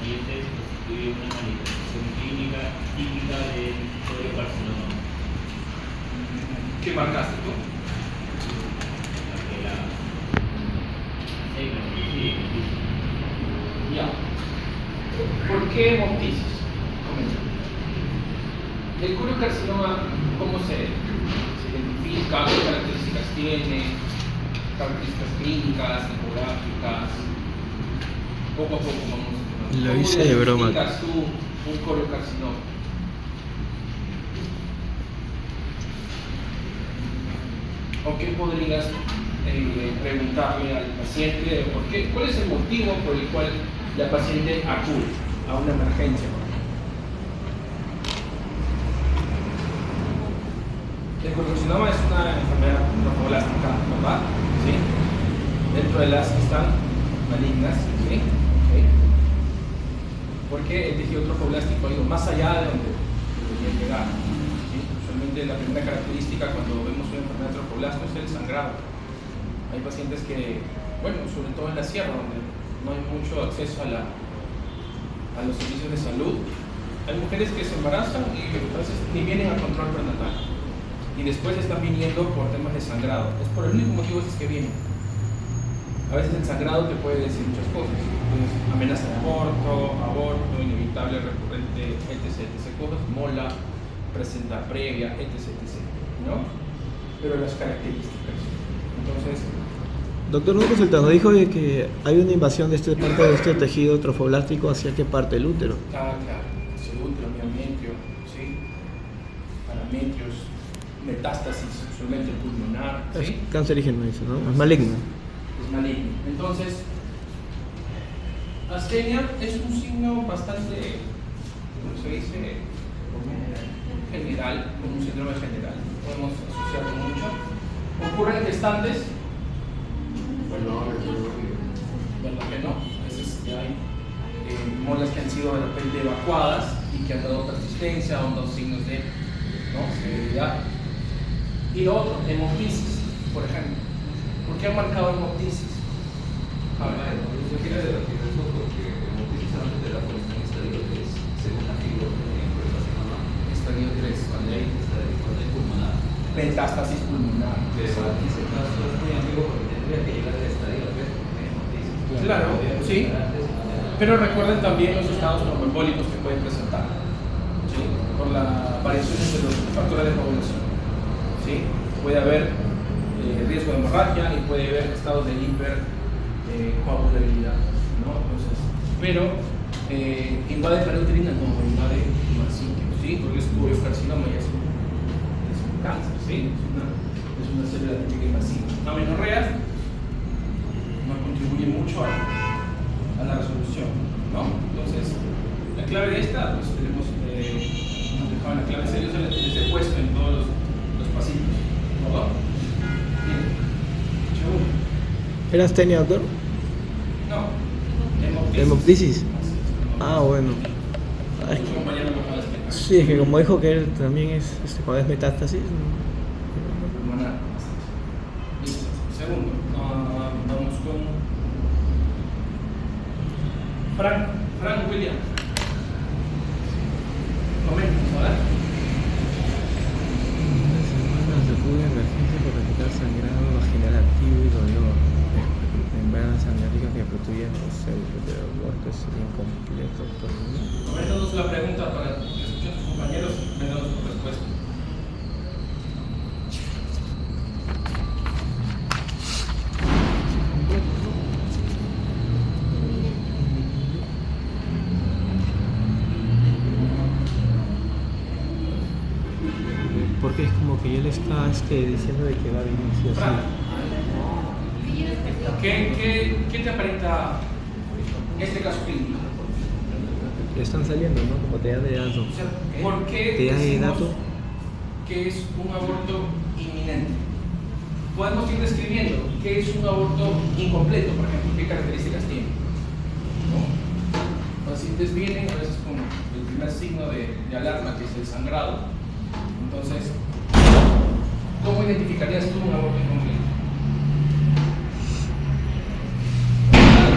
pacientes constituye una manifestación clínica típica del coriocarcinoma. ¿Qué marcaste tú? Ya. ¿Por qué hemoptisis? Comenta. El coriocarcinoma, ¿cómo se identifica? ¿Qué características tiene? Características clínicas, ecográficas. Poco a poco vamos. Lo hice de broma. ¿Cómo identificas tú un coriocarcinoma? ¿O qué podrías preguntarle al paciente? ¿Cuál es el motivo por el cual la paciente acude a una emergencia? El coriocarcinoma es una enfermedad trofoblástica, ¿verdad? ¿Sí? Dentro de las que están malignas, ¿sí? ¿Okay? Porque el tejido trofoblástico ha ido más allá de donde debería llegar. ¿Sí? Usualmente la primera característica cuando vemos una enfermedad trofoblástica es el sangrado. Hay pacientes que, bueno, sobre todo en la sierra, donde no hay mucho acceso a los servicios de salud, hay mujeres que se embarazan y a veces ni vienen al control prenatal. Y después están viniendo por temas de sangrado. Es por el único motivo es que vienen. A veces el sangrado te puede decir muchas cosas. Entonces, amenaza de aborto, inevitable, recurrente, etc. Cosas, mola, presenta previa, etc. ¿No? Pero las características. Entonces, Doctor, un consultante dijo de que hay una invasión de esta parte de este tejido trofoblástico hacia qué parte del útero. claro. Hacia el útero, miometrio, ¿sí? Parametrios, metástasis, usualmente pulmonar, Es ¿sí? cancerígeno eso, ¿no? Es maligno. Es maligno. Entonces, astenia es un signo bastante, ¿cómo se dice? General, como un síndrome general. Podemos asociarlo mucho. ¿Ocurre en gestantes? ¿Verdad que no? A veces ya hay molas que han sido de repente evacuadas y que han dado persistencia, han dado signos de severidad. Y lo otro, hemoptisis, por ejemplo. ¿Por qué han marcado hemoptisis? A ver, yo quiero debatir eso porque hemoptisis antes de la posición estadio 3, segunda figura, por ejemplo, Estadio 3, cuando hay pulmonar. metástasis pulmonar. Pero aquí ese caso es muy antiguo porque tendría que llegar al estadio 3 porque hay hemoptisis. Claro, sí. Pero recuerden también los estados tromboembólicos que pueden presentar, ¿sí? Por las variaciones de los factores de coagulación, ¿sí? Puede haber riesgo de hemorragia y puede haber estados de hipercoagulabilidad, ¿no? Entonces, pero invade paruterina no invade tumor sitio, ¿sí? Porque es coriocarcinoma y es un cáncer, ¿sí? Es una célula típica invasiva. Amenorrea no contribuye mucho a la resolución, ¿no? Entonces, la clave de esta, pues tenemos, nos dejaban la clave seria, les he puesto en todos los pasillos, ¿no? Bien. Segundo. ¿Era astenia, doctor? No, hemoptisis. ¿Hemoptisis? Ah, bueno. Ah, es Su que- compañero me acaba de explicar. sí, es que como dijo que él también es, cuando es metástasis. Pulmonar. Listo. Segundo, vamos con Frank Williams. Comenta, a ver. Una semana se pudo emergencia por detectar sangrado vaginal activo y dolor. Membrana sangrática que fluctúa en los células de aborto es incompleto. Coméntanos la pregunta para que escuchen tus compañeros y me dan su respuesta. Porque es como que él está diciendo de que va a venir sí o Frank, sí. ¿qué te aparenta este caso clínico? Le están saliendo, ¿no? Como te da de dato. O sea, ¿por qué ¿Te da de decimos dato? que es un aborto inminente? Podemos ir describiendo qué es un aborto incompleto, por ejemplo, qué características tiene. ¿No? Los pacientes vienen a veces con el primer signo de alarma, que es el sangrado. Entonces, ¿cómo identificarías tú un aborto incompleto?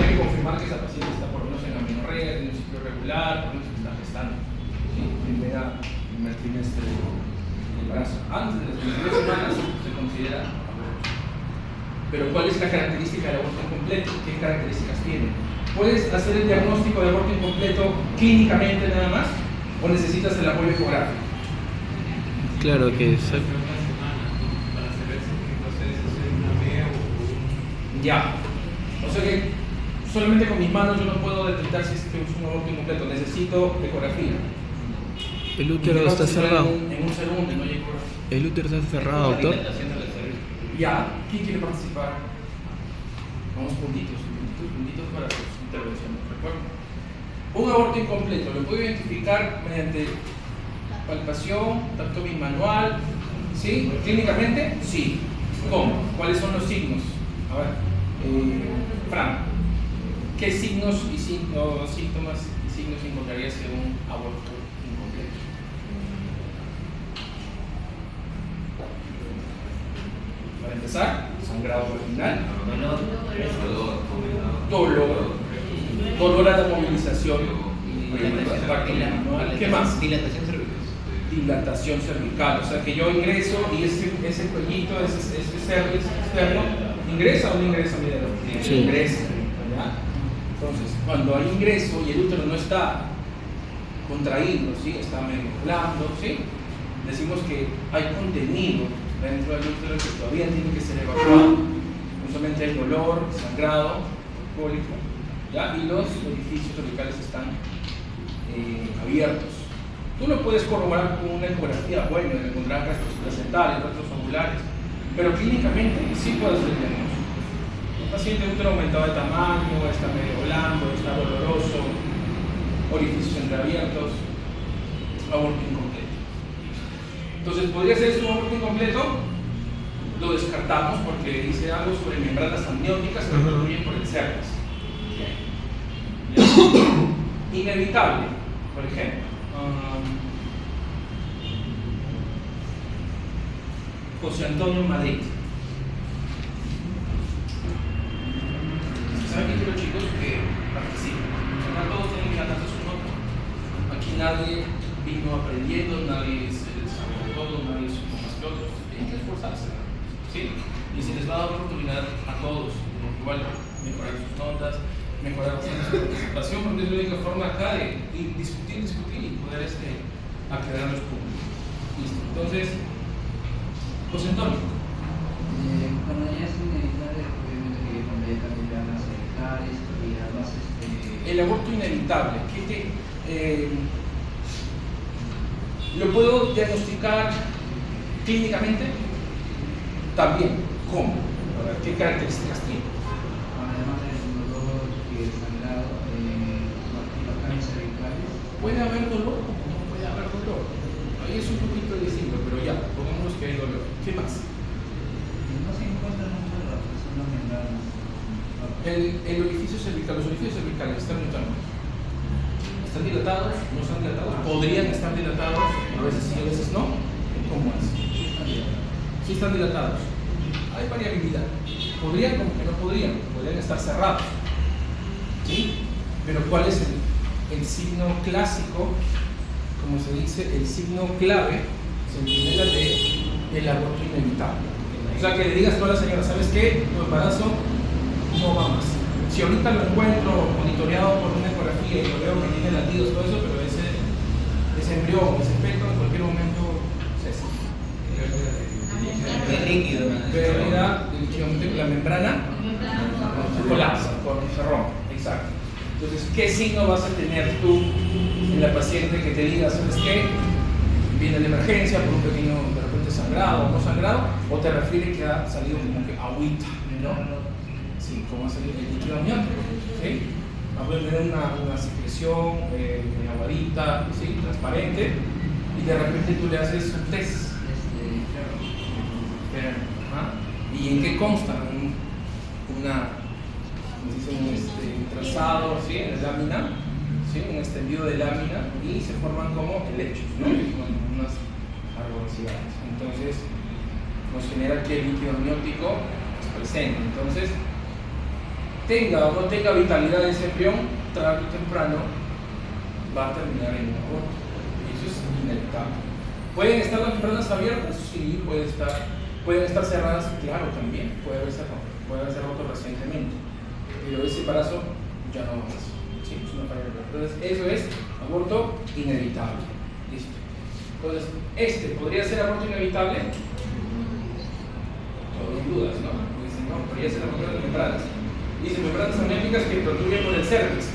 Hay que confirmar que esa paciente está por lo menos en amenorrea, tiene un ciclo incompleto? ¿Qué características tiene? ¿Puedes hacer el diagnóstico de aborto incompleto clínicamente nada más? ¿O necesitas el apoyo ecográfico? Claro que es. Para saber si entonces es una MEA o Ya. O sea que solamente con mis manos yo no puedo detectar si es un aborto incompleto. Necesito ecografía. El útero está cerrado. En un segundo y no hay ecografía. El útero está cerrado, doctor. Ya. ¿Quién quiere participar? Vamos puntitos para sus intervenciones. ¿Recuerdan? Un aborto incompleto lo puedo identificar mediante palpación, tacto manual, ¿sí? Clínicamente, sí. ¿Cómo? ¿Cuáles son los signos? A ver, Fran, ¿qué signos y síntomas y signos encontrarías en un aborto incompleto? Para empezar, sangrado vaginal, dolor a la movilización, ¿qué más? Dilatación cervical. Dilatación cervical, o sea que yo ingreso y ese cuellito, ese cervix externo, ¿ingresa o no ingresa mi dedo? Sí. Ingresa, ¿ya? Entonces, cuando hay ingreso y el útero no está contraído, ¿sí? Está medio blando, ¿sí? Decimos que hay contenido dentro del útero que todavía tiene que ser evacuado. Usualmente hay dolor, sangrado, cólico, ¿ya? Y los orificios cervicales están abiertos. Tú lo puedes corroborar con una ecografía, bueno, encontrar restos placentales, restos ovulares, pero clínicamente sí puedes hacer el diagnóstico. El paciente útero aumentado de tamaño, está medio blando, está doloroso, orificios entreabiertos, aborto incompleto. Entonces, ¿podría ser un aborto incompleto? Lo descartamos porque dice algo sobre membranas amnióticas que contribuyen por el cervix. Inevitable, por ejemplo. José Antonio Madrid. ¿Saben qué quiero, chicos? Que participen. No todos tienen que ganarse su nota. Aquí nadie vino aprendiendo, nadie se sabe todo, nadie supo más que otros. Tienen que esforzarse, ¿sí? Y se les va a dar oportunidad a todos, igual, mejorar sus notas, mejorar su participación, porque es la única forma acá de discutir y poder aclarar los puntos. Listo. Entonces, José Antonio. Cuando ya es inevitable, obviamente que cuando ya también van a cervicales y además El aborto inevitable. ¿Lo puedo diagnosticar clínicamente? También. ¿Cómo? A ver, ¿qué características tiene? además del dolor y el sangrado, los cambios cervicales. Puede haber dolor o no puede haber dolor. Ahí es un poquito distinto, pero ya, pongamos que hay dolor. ¿Qué más? No se encuentran mucho las personas membranas. El orificio cervical, los orificios cervicales están mutando. ¿Están dilatados? ¿No están dilatados? ¿Podrían estar dilatados? A veces sí, a veces no. ¿Cómo es? Sí están dilatados. Hay variabilidad. Podrían, como que no podrían estar cerrados. ¿Sí? Pero ¿cuál es el signo clásico? Como se dice, el signo clave, centinela del aborto inevitable. O sea, que le digas tú a la señora, ¿sabes qué? Tu embarazo no va más. Si ahorita lo encuentro monitoreado por una ecografía y lo veo que tiene latidos, todo eso, pero ese embrión, ese feto, en cualquier momento cesa. El líquido. Pérdida de líquido, la membrana colapsa, se rompe. Exacto. Entonces, ¿qué signo vas a tener tú en la paciente que te diga, ¿sabes qué? Viene de emergencia por un pequeño, de repente, sangrado o no sangrado, o te refiere que ha salido como que agüita, ¿no? Sí, como ha salido el líquido amniótico, ¿sí? Va a tener una secreción aguadita, ¿sí? Transparente, y de repente tú le haces un test. ¿Y en qué consta? Un trazado, ¿sí? En la lámina, ¿sí? Un extendido de lámina, y se forman como helechos, ¿no? Unas arborecidades. Entonces, nos genera que el líquido amniótico es presente. Entonces, tenga o no tenga vitalidad ese embrión, tarde o temprano va a terminar en un aborto. Y eso es inevitable. ¿Pueden estar las membranas abiertas? Sí, pueden estar cerradas, claro, también. Puede haberse roto recientemente. pero ese embarazo ya no va más. ¿Sí? Es una falla de embarazo. Entonces, eso es aborto inevitable. Listo. Entonces, ¿podría ser aborto inevitable? Todavía hay dudas, ¿no? Dicen, no, podría ser aborto de membranas. Dicen membranas amnióticas que protruyen por el cervix,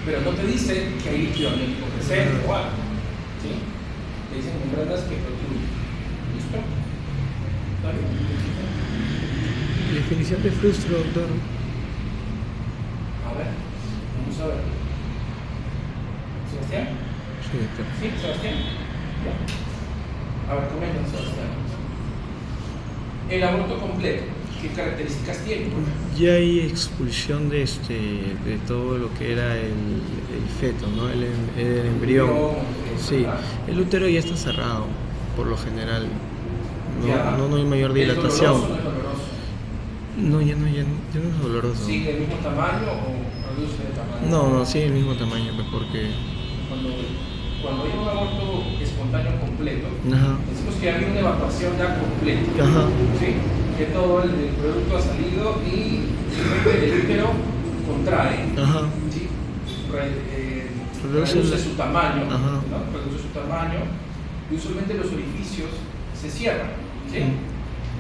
pero no te dice que hay líquido amniótico presente o algo. ¿Sí? Te dicen membranas que protruyen. ¿Listo? ¿Está bien? Definición de frustro, doctor. A ver, vamos a ver. ¿Sebastián? Sí, doctor. ¿Sí, Sebastián? Ya. A ver, comenten, Sebastián. El aborto completo, ¿qué características tiene? Ya hay expulsión de todo lo que era el feto, ¿no? El embrión. Sí, el útero ya está cerrado, por lo general. No hay mayor dilatación. ¿Es doloroso o no es doloroso? No, ya no es doloroso. ¿Sigue el mismo tamaño o reduce de tamaño? No, sigue el mismo tamaño, pues, porque... Cuando hay un aborto espontáneo completo, Ajá. decimos que hay una evacuación ya completa. Ajá. ¿Sí? Que todo el producto ha salido y simplemente el útero contrae. Ajá. ¿Sí? Reduce Reduce su tamaño. Ajá. ¿No? Reduce su tamaño y usualmente los orificios se cierran. ¿Sí?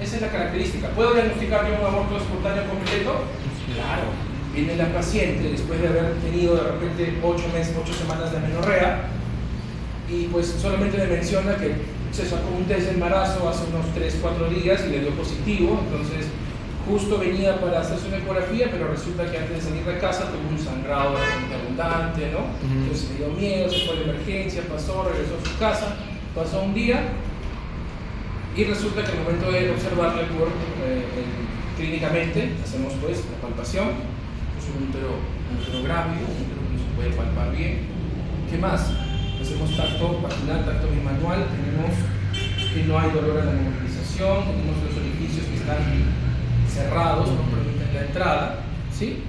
Esa es la característica. ¿Puedo diagnosticar yo un aborto espontáneo completo? Claro. Viene la paciente después de haber tenido de repente 8 semanas de amenorrea y pues solamente le menciona que se sacó un test de embarazo hace unos 3-4 días y le dio positivo, entonces justo venía para hacerse una ecografía, pero resulta que antes de salir de casa tuvo un sangrado bastante abundante, ¿no? Entonces le dio miedo, se fue a la emergencia, pasó, regresó a su casa, pasó un día y resulta que al momento de observarle clínicamente, hacemos pues la palpación, es un útero grávido, un útero que no se puede palpar bien. ¿Qué más? Hacemos tacto vaginal, tacto bimanual, tenemos que no hay dolor en la movilización, tenemos los orificios que están cerrados, no permiten la entrada, ¿sí?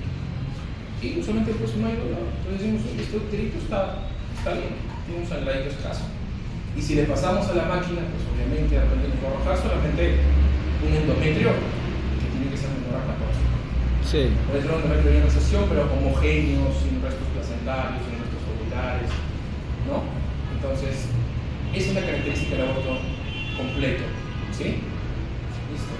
Y usualmente pues no hay dolor. Entonces decimos, este uterito está bien, tiene un sangradito escaso. Y si le pasamos a la máquina, pues obviamente de repente nos va a arrojar solamente un endometrio que tiene que ser menor a 14. Sí. Puede ser un endometrio de gestación, pero homogéneo, sin restos placentarios, sin restos ovulares, ¿no? Entonces, esa es la característica del aborto completo, ¿sí? Listo.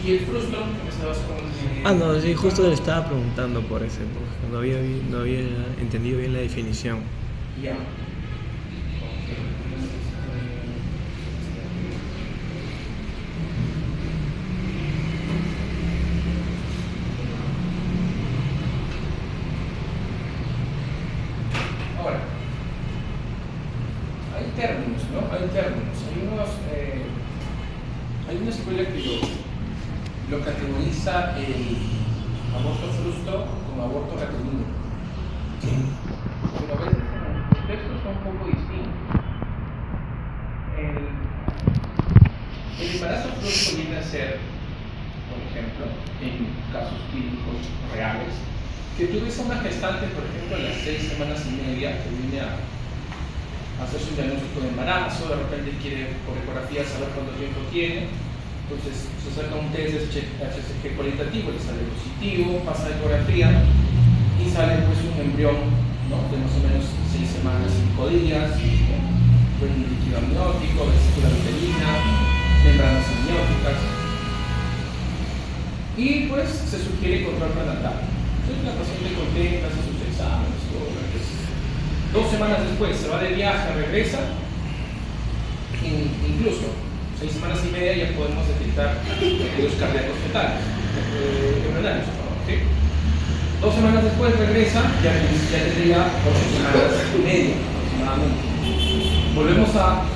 ¿Y el frustro que me estabas comentando? No, sí, justo le estaba preguntando por ese, porque no había entendido bien la definición. Ya. Ahora, hay términos, ¿no? Hay una escuela que lo categoriza el aborto frustro como aborto retenido. Pero a veces los textos son un poco distintos. El embarazo frustro viene a ser, por ejemplo, en casos clínicos reales, que tú ves a una gestante, por ejemplo, a las 6 semanas y media, que viene a hacerse un diagnóstico de embarazo, de repente quiere por ecografía saber cuánto tiempo tiene, entonces se saca un test de HCG cualitativo, le sale positivo, pasa la ecografía y sale pues un embrión, ¿no? De más o menos 6 semanas, 5 días, con líquido amniótico, vesícula uterina, membranas amnióticas, y pues se sugiere control prenatal. Entonces la paciente contenta, hace sus exámenes, todo. 2 semanas después se va de viaje, regresa, incluso 6 semanas y media ya podemos detectar latidos cardíacos fetales, embrionarios, ¿sí? 2 semanas después regresa, ya tendría 8 semanas y media aproximadamente. Volvemos a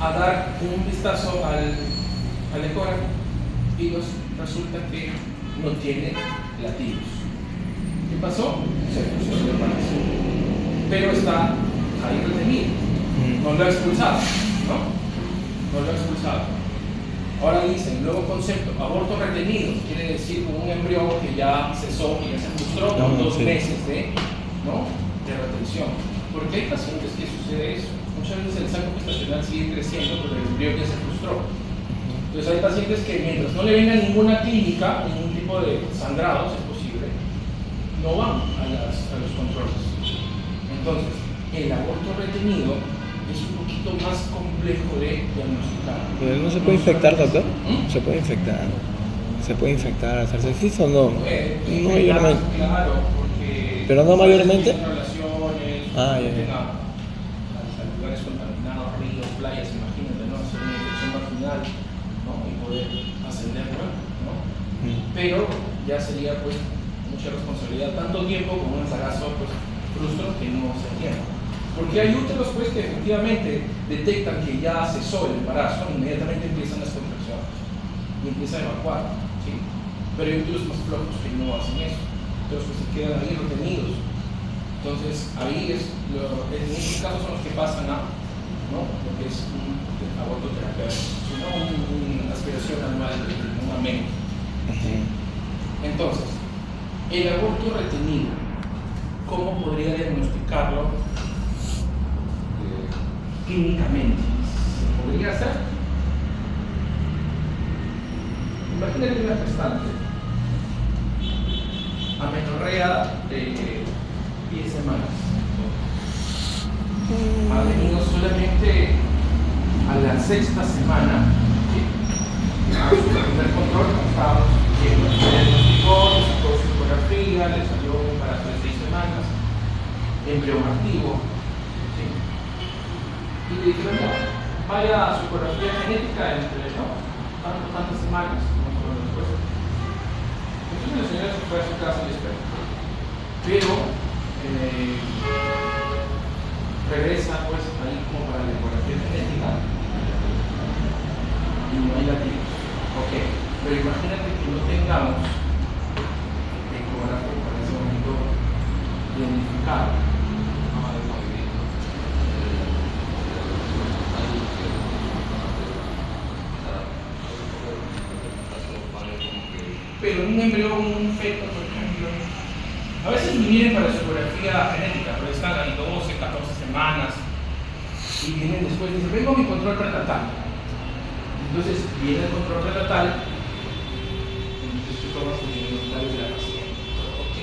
dar un vistazo al ecógrafo y resulta que no tiene latidos. ¿Qué pasó? Se fusionó el embarazo. Pero está ahí retenido. No lo ha expulsado, ¿no? No lo ha expulsado. Ahora dicen, nuevo concepto, aborto retenido, quiere decir con un embrión que ya cesó y ya se frustró por 2 meses de retención. Porque hay pacientes que sucede eso. Muchas veces el saco gestacional sigue creciendo, pero el embrión ya se frustró. Entonces hay pacientes que mientras no le venga ninguna clínica, ningún tipo de sangrados, es posible no van a los controles. Entonces, el aborto retenido es un poquito más complejo de diagnosticar. Pero no se puede infectar, doctor. ¿Mm? Se puede infectar. Se puede infectar, hacerse fijo o no. No Claro, mayormente. claro, porque Pero no mayormente. Relaciones, Ah, ya, ya. a lugares contaminados, ríos, playas, imagínate, ¿no? Hacer una infección vaginal, ¿no? Y poder ascenderla, ¿no? Pero ya sería pues mucha responsabilidad, tanto tiempo como un embarazo pues frustro que no se entiende. Porque hay úteros pues que efectivamente detectan que ya cesó el embarazo, inmediatamente empiezan las contracciones y empiezan a evacuar, ¿sí? Pero hay úteros más flojos que no hacen eso, úteros que se quedan ahí retenidos. Entonces ahí en esos casos son los que pasan a, ¿no? Lo que es un aborto terapéutico, sino una aspiración anual, una mente. Entonces, el aborto retenido, ¿cómo podría diagnosticarlo clínicamente? ¿Se podría hacer? Imagínate una gestante, amenorrea de 10 semanas. Ha venido solamente a la 6ª semana, ¿sí? A su primer control, estábamos viendo, se diagnosticó, le sacó su ecografía, le salió un embarazo de 6 semanas, embrión activo, ¿sí? Y le dijeron, no, vaya a su ecografía genética entre, ¿no? Tantas semanas, más o menos después. Entonces la señora se fue a su casa y esperó. Pero regresa pues ahí como para la ecografía genética y no hay latidos. Ok, pero imagínate que no tengamos el ecógrafo para ese momento identificado. Pero un embrión, un feto, por ejemplo, a veces vienen para su ecografía genética, pero están ahí 12, 14 semanas y vienen después y dicen, vengo a mi control prenatal. Entonces viene el control prenatal, entonces tú tomas los voluntarios de la paciente. Ok,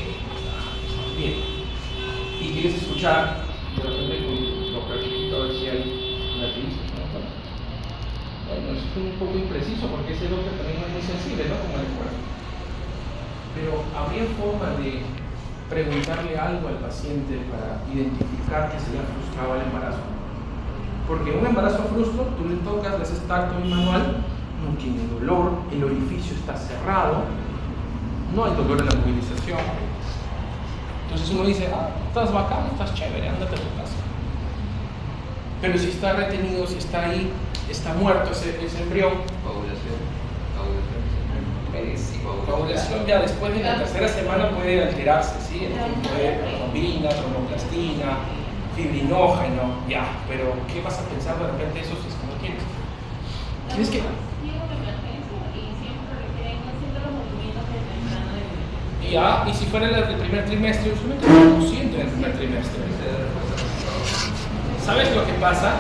está bien. Y quieres escuchar, de repente con lo practiquito a ver si hay latidos, ¿no? Bueno, eso es un poco impreciso porque ese doctor también es muy sensible, ¿no? Como el ecografía. Pero habría forma de preguntarle algo al paciente para identificar que se le ha frustrado el embarazo. Porque un embarazo frustro, tú le tocas, le haces tacto y manual, no tiene dolor, el orificio está cerrado, no hay dolor en la movilización. Entonces uno dice, estás bacán, estás chévere, ándate a tu casa. Pero si está retenido, si está ahí, está muerto ese embrión. Coagulación ya después de la 3ª semana puede alterarse, ¿sí? El tipo de trombina, tromboplastina, fibrinógeno, ya, pero ¿qué vas a pensar de repente eso si es que no tienes? Tienes que... Y si fuera el primer trimestre, usualmente no siento en el primer trimestre. ¿Sabes lo que pasa?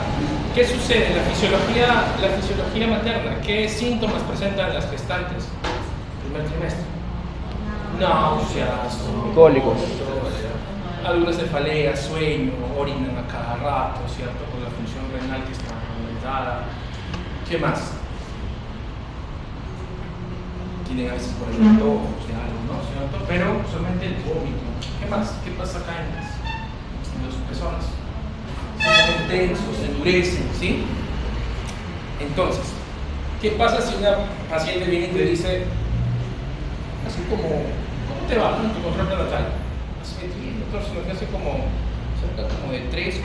¿Qué sucede? La fisiología materna, ¿qué síntomas presentan las gestantes? Primer trimestre. Náuseas, Cólicos. algunas cefaleas, sueño, orinan a cada rato, ¿cierto? Con la función renal que está aumentada. ¿Qué más? Tienen a veces por ahí antojos de algo, ¿no? ¿Cierto? Pero solamente el vómito. ¿Qué más? ¿Qué pasa acá en los pezones? Se ponen tensos, se endurecen, ¿sí? Entonces, ¿qué pasa si una paciente viene y te dice, así como, ¿cómo te va en tu control prenatal? Así que doctor, se lo que hace como, cerca como de 3 o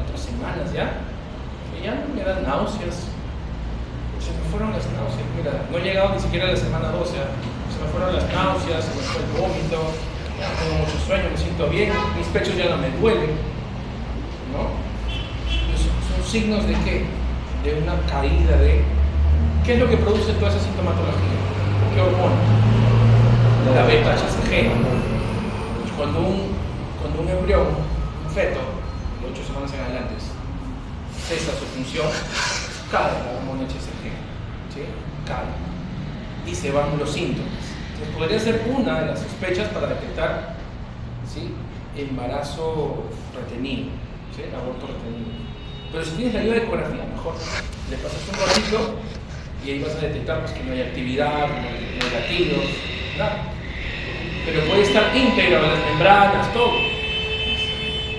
4 semanas ya, que ya me dan náuseas, se me fueron las náuseas, mira, no he llegado ni siquiera a la semana 12, se me fueron las náuseas, se me fue el vómito, ya tengo mucho sueño, me siento bien, mis pechos ya no me duelen, ¿no? Entonces, son signos de qué? De una caída de... ¿Qué es lo que produce toda esa sintomatología? ¿Qué hormona? La beta-HCG. Cuando un embrión, un feto, de 8 semanas en adelante, cesa su función, cae la hormona HCG, ¿sí? Cae. Y se van los síntomas. Entonces, podría ser una de las sospechas para detectar ¿sí? Embarazo retenido, ¿sí? Aborto retenido. Pero si tienes la ayuda de ecografía, mejor le pasas un ratito y ahí vas a detectar pues, que no hay actividad, no hay latidos, nada. Pero puede estar íntegra las membranas, todo.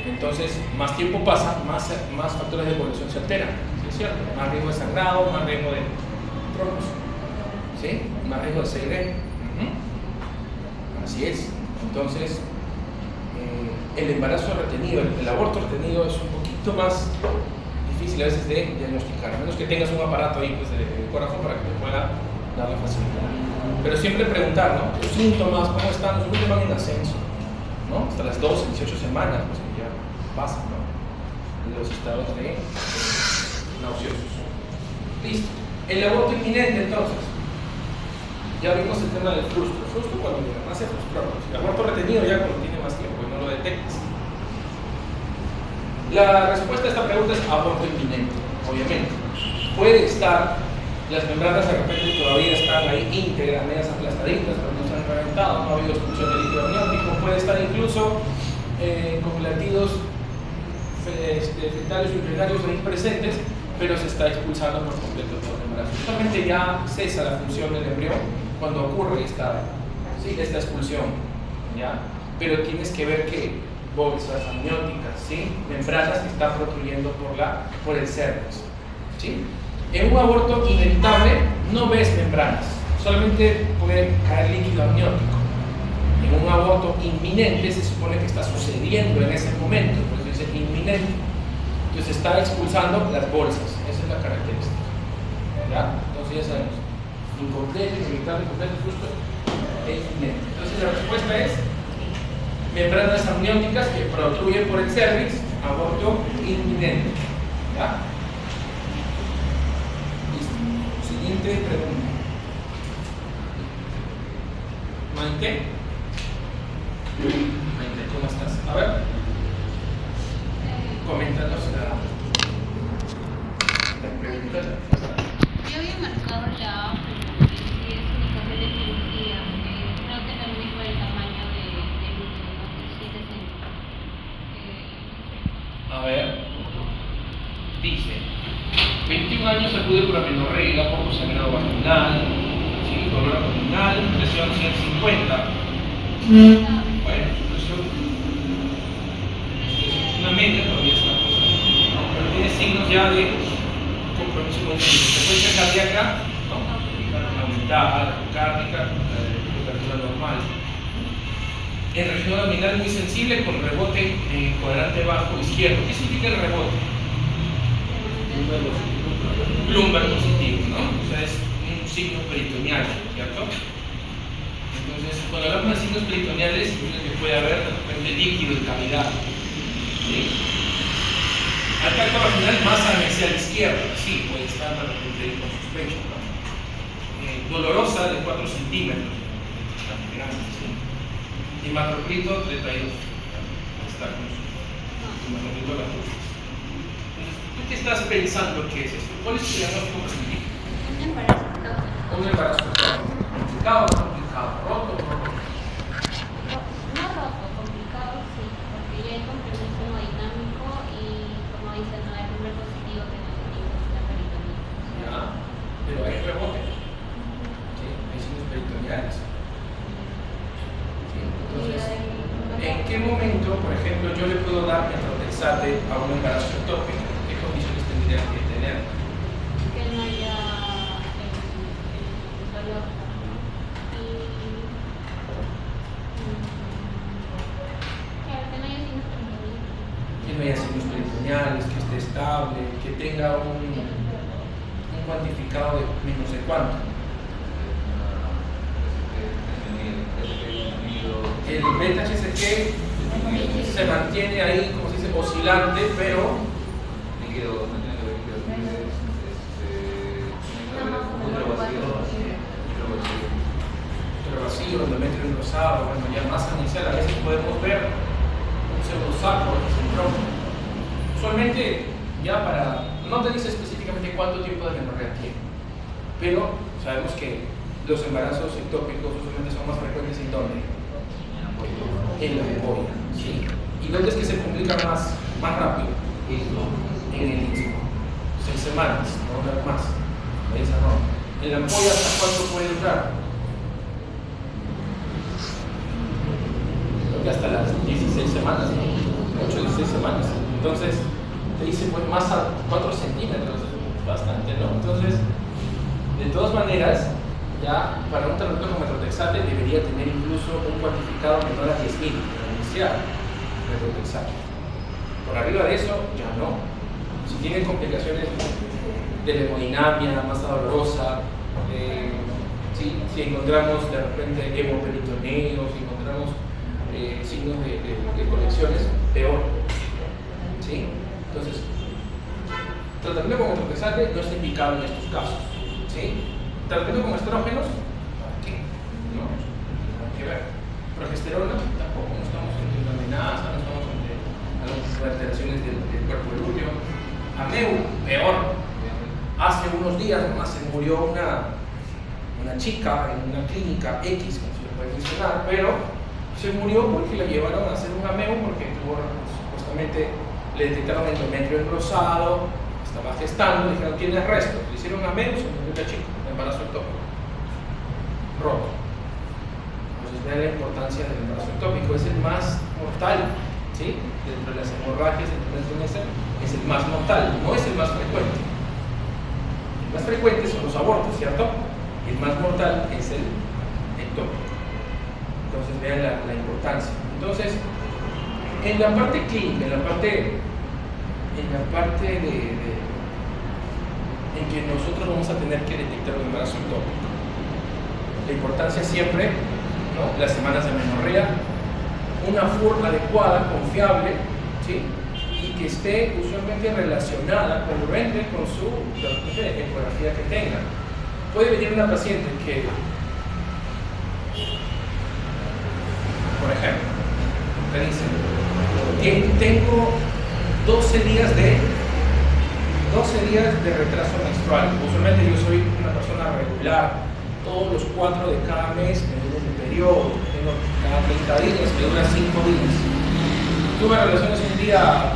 Entonces, más tiempo pasa, más factores de evolución se alteran, ¿sí es cierto? Más riesgo de sangrado, más riesgo de trombos, ¿sí? Más riesgo de CID. Así es. Entonces, el embarazo retenido, el aborto retenido es un poquito más difícil a veces de diagnosticar, a menos que tengas un aparato ahí pues, de ecógrafo para que te pueda dar la facilidad. Pero siempre preguntar, ¿no? Los síntomas, ¿cómo están? Los síntomas van en ascenso, ¿no? Hasta las 12, 18 semanas, pues que ya pasan, ¿no? Los estados de nauseosos. Listo. El aborto inminente, entonces. Ya vimos el tema del frustro. Frustro cuando nace frustrado. El aborto retenido ya cuando tiene más tiempo y no lo detectas. La respuesta a esta pregunta es aborto inminente, obviamente. Puede estar, las membranas de repente todavía están ahí íntegras, medias aplastaditas, pero no se han reventado, no ha habido expulsión de líquido amniótico, puede estar incluso con latidos fetales o embrionarios ahí presentes, pero se está expulsando por completo todo el embarazo. Justamente ya cesa la función del embrión cuando ocurre esta expulsión, ¿ya? Pero tienes que ver que bolsas amnióticas, ¿sí? Membranas que están protrudiendo por el cervix, ¿sí? En un aborto inevitable no ves membranas, solamente puede caer líquido amniótico. En un aborto inminente se supone que está sucediendo en ese momento, por eso dice inminente. Entonces está expulsando las bolsas, esa es la característica, ¿verdad? Entonces ya sabemos, incompleto, inevitable, incompleto, justo e inminente. Entonces la respuesta es membranas amnióticas que protruyen por el cervix, aborto inminente, ¿ya? Listo. Siguiente pregunta. Maite, ¿cómo estás? A ver, coméntanos la pregunta. Yo había marcado la si es indicación de cirugía, creo que también dijo el tamaño del útero, ¿no? Que 7 centímetros. A ver, dice 21 años acude por amenorrea, poco sangrado vaginal, ¿sí? Dolor abdominal, presión 150. Bueno, presión una media todavía está pasando, ¿no? Pero tiene signos ya de compromiso con la frecuencia cardíaca, ¿no? Aumentada, cardíaca, temperatura normal. En región abdominal muy sensible con rebote en cuadrante bajo izquierdo. ¿Qué significa el rebote? Lumbar positivo, ¿no? O sea, es un signo peritoneal, ¿cierto? Entonces, cuando hablamos de signos peritoneales, significa que puede haber de repente líquido en cavidad. ¿Sí? Alcalco vaginal más hacia la izquierda, sí, puede estar de repente con sospecha, ¿no? Dolorosa de 4 centímetros, grande, ¿sí? Y macrocrito 32, está con su macrocrito de la cruz. ¿Tú qué estás pensando que es esto? ¿Cuál es tu diagnóstico positivo? Un embarazo ectópico. Un embarazo complicado, complicado, roto, roto. No roto, complicado sí, porque ya hay complemento hemodinámico y como dicen, no hay primer positivo que no se tiene la peritonía. Ya, pero hay rebote. ¿Sí? Hay signos peritoneales. ¿Sí? Entonces, ¿en qué momento, por ejemplo, yo le puedo dar metrotexate a un embarazo ectópico? ¿Qué condiciones tendría que tener? Que no haya el dolor, ¿no? Y claro, que no haya signos peritoneales. Que no haya signos peritoneales, que esté estable, que tenga un cuantificado de menos de cuánto. El beta-HCG se mantiene ahí, como se dice, oscilante, pero Líquido, vacío, endometrio engrosado, bueno, ya más inicial, a veces podemos ver un pseudosaco de síndrome. Usualmente, ya no te dice específicamente cuánto tiempo de menorrea tiene, pero sabemos que los embarazos ectópicos usualmente son más frecuentes en dónde. en la ampolla, ¿sí? ¿Y dónde es que se complica más rápido? En el istmo. 6 semanas, no hablar más. Esa no. En la ampolla, ¿hasta cuánto puede durar? Creo que hasta las 16 semanas, ¿no? 8 16 semanas. Entonces, te dice pues más a 4 centímetros, bastante, ¿no? Entonces, de todas maneras, ya para un tratamiento con metrotexate debería tener incluso un cuantificado menor a 10.000 para iniciar metrotexate. Por arriba de eso, ya no. Si tienen complicaciones de la hemodinamia, masa dolorosa, si encontramos de repente hemoperitoneo, si encontramos signos de conexiones, peor. ¿Sí? Entonces, tratamiento con metrotexate no está indicado en estos casos. ¿Sí? Tratamiento con estrógenos, ¿para qué? No, nada que ver. Progesterona, tampoco, no estamos ante una amenaza, no estamos ante alteraciones del cuerpo del útero. Ameu, peor. Hace unos días nomás se murió una chica en una clínica X, como se le puede mencionar, pero se murió porque la llevaron a hacer un ameu porque tuvo, supuestamente le detectaron endometrio engrosado, estaba gestando, dijeron tiene resto, le hicieron ameu, se murió la chica, embarazo ectópico, roto. Entonces vean la importancia del embarazo ectópico, es el más mortal, ¿sí? Dentro de las hemorragias, dentro del trimestre, es el más mortal, no es el más frecuente. El más frecuente son los abortos, ¿cierto? El más mortal es el ectópico. Entonces vean la importancia. Entonces, en la parte clínica, en la parte en que nosotros vamos a tener que detectar un embarazo ectópico, la importancia siempre, ¿no? Las semanas de amenorrea, una FUR adecuada, confiable, ¿sí? Y que esté usualmente relacionada, congruente con su ecografía que tenga. Puede venir una paciente que, por ejemplo, te dice, tengo 12 días de retraso menstrual. Usualmente yo soy una persona regular, todos los 4 de cada mes me dura un periodo, tengo cada 30 días, me dura 5 días. Tuve relaciones un día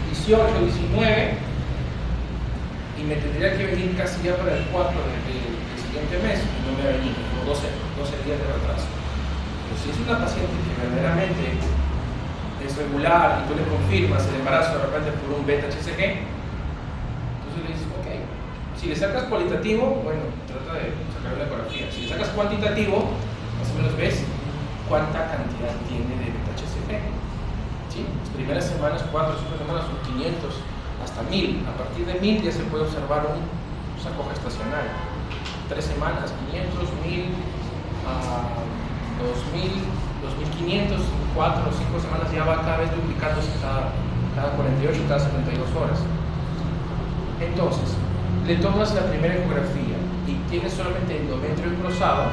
18, 19 y me tendría que venir casi ya para el 4 del siguiente mes y no me ha venido, como 12 días de retraso. Pero si es una paciente que verdaderamente es regular y tú le confirmas el embarazo de repente por un beta-HCG, entonces le dices, ok, si le sacas cualitativo, bueno, trata de sacar una ecografía. Si le sacas cuantitativo, más o menos ves cuánta cantidad tiene de beta-HCG. ¿Sí? Las primeras semanas, 4 o 5 semanas, son 500 hasta 1000. A partir de 1000 ya se puede observar un saco gestacional. 3 semanas, 500, 1000, 2000, 2500, 4 o 5 semanas ya va cada vez duplicándose cada 48, cada 72 horas. Entonces, le tomas la primera ecografía y tienes solamente endometrio engrosado,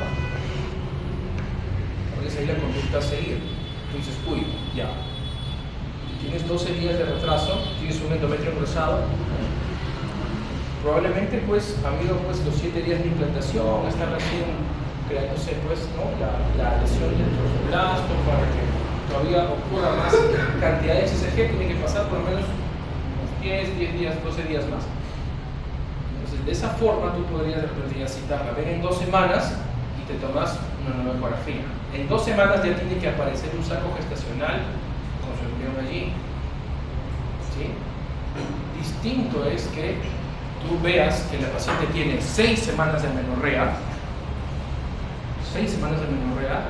¿cuál es ahí la conducta a seguir? Tú dices, uy, ya. Tienes 12 días de retraso, tienes un endometrio engrosado, probablemente pues ha habido pues los 7 días de implantación, está recién creándose pues, ¿no? la lesión del trofoplasto, para que todavía ocurra más cantidad de HCG, tiene que pasar por lo menos unos 10 días, 12 días más. Entonces de esa forma tú podrías de repente ya citarla, ven en 2 semanas y te tomas una nueva ecografía. En 2 semanas ya tiene que aparecer un saco gestacional con su embrión allí. ¿Sí? Distinto es que tú veas que la paciente tiene 6 semanas de amenorrea, 6 semanas de amenorrea,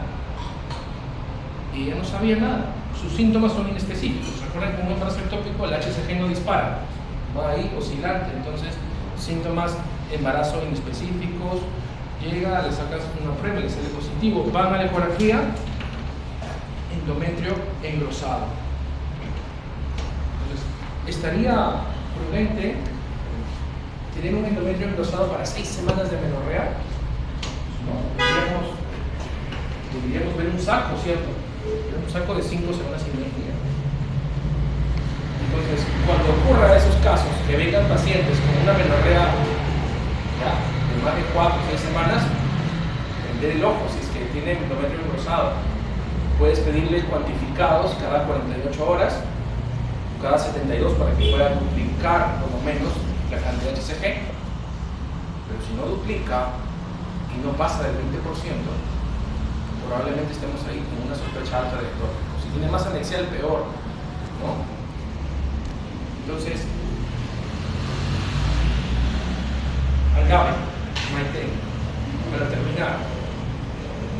y ella no sabía nada. Sus síntomas son inespecíficos. Recuerden que un embarazo ectópico el HCG no dispara, va ahí oscilante. Entonces, síntomas embarazo inespecíficos, llega, le sacas una prueba, le sale positivo, van a la ecografía, endometrio engrosado. Entonces, estaría prudente tener un endometrio engrosado para 6 semanas de amenorrea. ¿No? Deberíamos ver un saco, ¿cierto? Un saco de 5 semanas y media. Entonces, cuando ocurra esos casos, que vengan pacientes con una amenorrea de más de 4 o 6 semanas, prender el ojo si es que tienen endometrio engrosado. Puedes pedirle cuantificados cada 48 horas, cada 72 para que pueda duplicar por lo menos la cantidad de HCG. Pero si no duplica y no pasa del 20%, probablemente estemos ahí con una sospecha alta de ectópico. Si tiene más anexial, peor, ¿no? Entonces, agave, Maite, para terminar,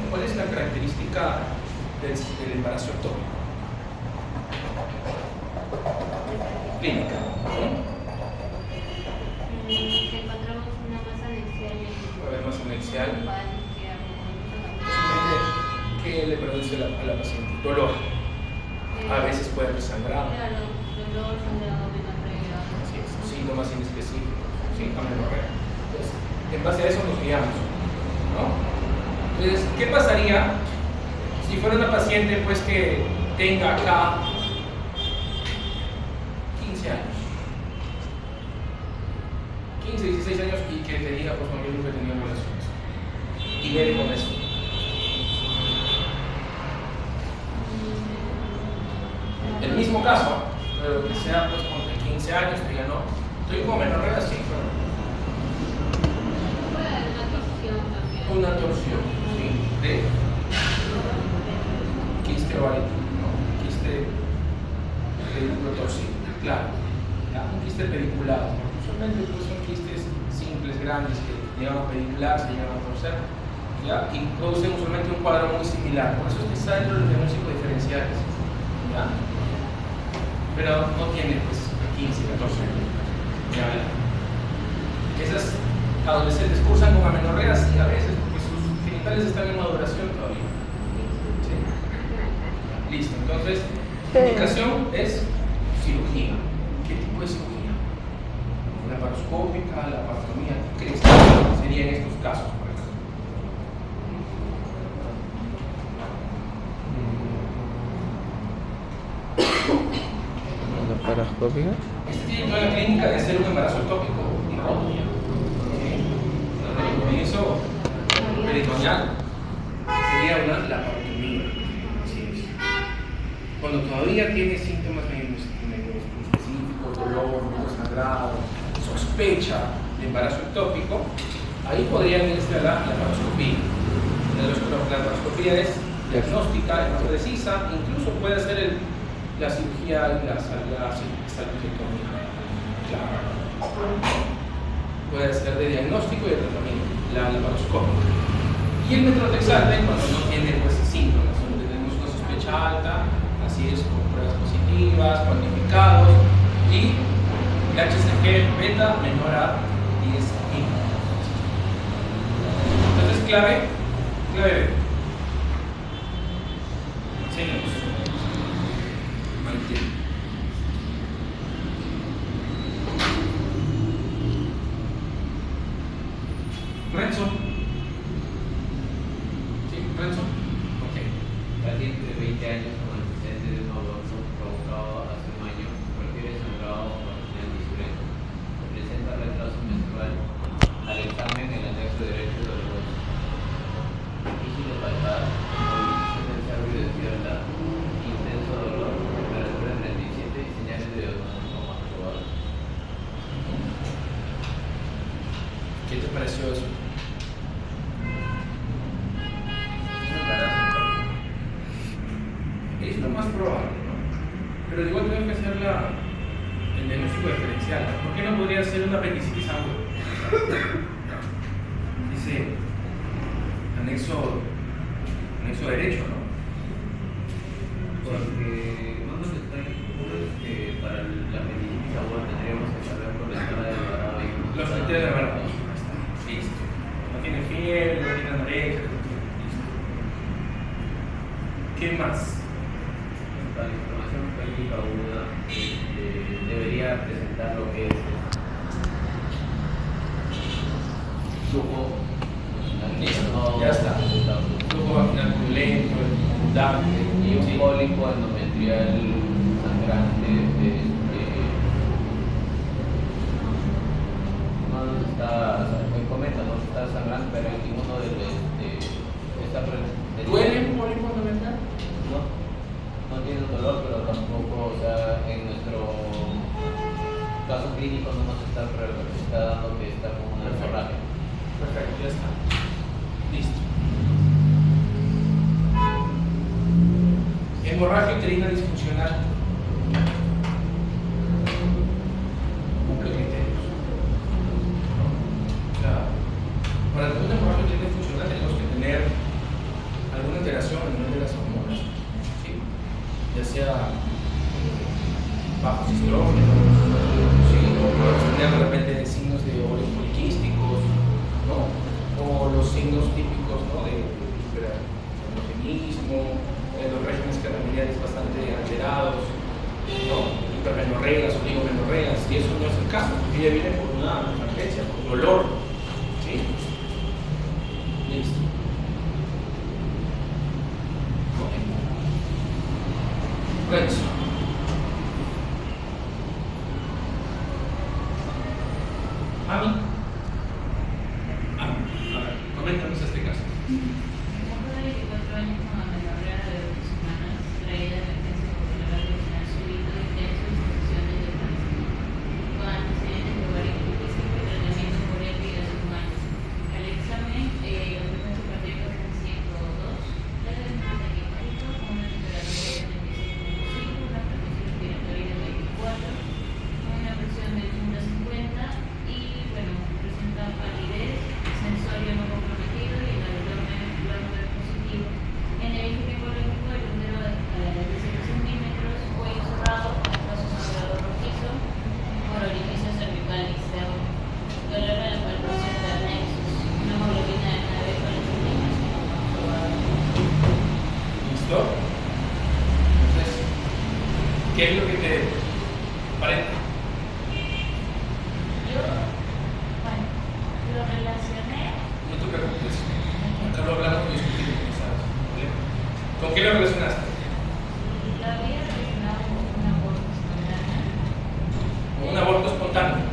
¿cuál es la característica del embarazo ectópico? Clínica, ¿no? Que encontramos una masa anexial en Puede haber masa anexial. Posiblemente, ¿Qué le produce a la paciente? Dolor. A veces puede haber sangrado. claro, dolor, sangrado, menorrea. Así es, síntomas inespecíficos, ¿sí? Amenorrea. Entonces, en base a eso nos guiamos, ¿no? Entonces, ¿qué pasaría si fuera una paciente pues que tenga acá 15 años? 15, 16 años y que te diga, pues no, yo nunca he tenido relaciones. Y viene con eso. El mismo caso, pero que sea pues con 15 años, te diga, no, estoy con menorrea, sí, pero Puede haber una torsión también. una torsión, ¿sí? De quiste ovárico, ¿no? Quiste pedículo torcido, claro. Ya, un quiste pediculado, porque usualmente pues, son quistes simples, grandes, que llegan a pedicular, se llegan a torcer, ¿ya? Y producen usualmente un cuadro muy similar. Por eso es que está dentro de los diagnósticos diferenciales, ¿ya? Pero no tiene pues 15, 14 años. ¿Ya? Esas adolescentes cursan con amenorrea, sí, a veces, porque sus genitales están en maduración todavía. ¿Sí? Listo, entonces, la indicación es cirugía. ¿Qué tipo de cirugía? La laparoscópica, la laparostomía, ¿qué crees que sería en estos casos, por ejemplo? ¿Laparoscópica? Este tiene toda la clínica de ser un embarazo ectópico roto ya. El comienzo peritoneal sería una laparotomía. Así es. Cuando todavía tiene síntomas medio específicos, dolor, mucho sangrado, sospecha de embarazo ectópico, ahí podrían irse a la laparoscopía. La laparoscopía es diagnóstica, es más precisa, incluso puede ser la cirugía y la salpingectomía. Claro. Puede ser de diagnóstico y de tratamiento, la laparoscópica. Y el metrotexate cuando no tiene pues, síntomas, donde tenemos una sospecha alta, así es, con pruebas positivas, cuantificados, y el HCG beta menor a 10 micras. Entonces, clave B. Seguimos. Mantiene. Renzo. Sí, Renzo. Ok. Paciente de 20 años con antecedentes de un aborto provocado hace un año, prefiere sangrado vaginal disureno. Presenta retraso menstrual. Al examen, el anexo derecho doloroso. Difícil de palpar, movilización del cerebro de izquierda, intenso dolor, temperatura en 37 y señales de diagnóstico más probables. ¿Qué te pareció eso? Es lo más probable, ¿no? Pero igual tengo que hacer el diagnóstico diferencial. ¿Por qué no podría ser una apendicitis aguda? Dice anexo derecho, ¿no? Porque uno es que para la apendicitis aguda tendríamos que saber por la escala de Alvarado y Los criterios de Alvarado. Listo. No tiene fiebre, no tiene anorexia. Listo. ¿Qué más? la inflamación pélvica aguda debería presentar lo que es flujo Listo, ya está. Flujo vaginal purulento, abundante y un cólico endometrial sangrante. No nos está, me comenta, no está sangrando, pero ninguno de está ¿Duele un pólipo endometrial? no teniendo dolor, pero tampoco, o sea, en nuestro caso clínico no nos está dando que está con una hemorragia. Perfecto, ya está. Listo. Hemorragia uterina disfuncional. Cumple criterios. O sea, para tener una hemorragia uterina disfuncional tenemos que tener alguna alteración en el nivel de las hormonas, ¿sí? Ya sea bajos estrógenos, ¿sí? O podemos tener de repente signos de ovarios poliquísticos, ¿no? O los signos típicos, ¿no? De hiperandrogenismo, los regímenes calamidades bastante alterados, ¿no? Hipermenorreas, oligomenorreas, y eso no es el caso, porque ella viene por una emergencia, por dolor, ¿sí? Listo. Renzo. Ami. A ver, coméntanos este caso. Mujer de 24 años con amenorrea de 2 semanas, traída de emergencia por dolor abdominal súbito, intenso y sensaciones de cáncer, con antecedentes de ovario poliquístico y tratamiento por EPI de 5 años. Al examen, la frecuencia cardíaca es de 102, la de taquicárdico con una temperatura de 36,5, una frecuencia respiratoria de 24, una presión de 30-50 y, bueno, presenta palidez, sensorio no comprometido y el abdomen positivo. En el eje ginecológico el útero de 0 centímetros, cuello cerrado, brazo cerrado rojizo, por orificio cervical externo, dolor en la palpación del nexus, una hemoglobina de 9 con las estimaciones comprobadas. ¿Listo? Entonces, ¿qué es lo que te parece? Yo, bueno, lo relacioné. No te preocupes. Acá lo hablamos y discutimos, ¿sabes? ¿Vale? ¿Con qué lo relacionaste? Lo había relacionado con un aborto espontáneo. Con un aborto espontáneo.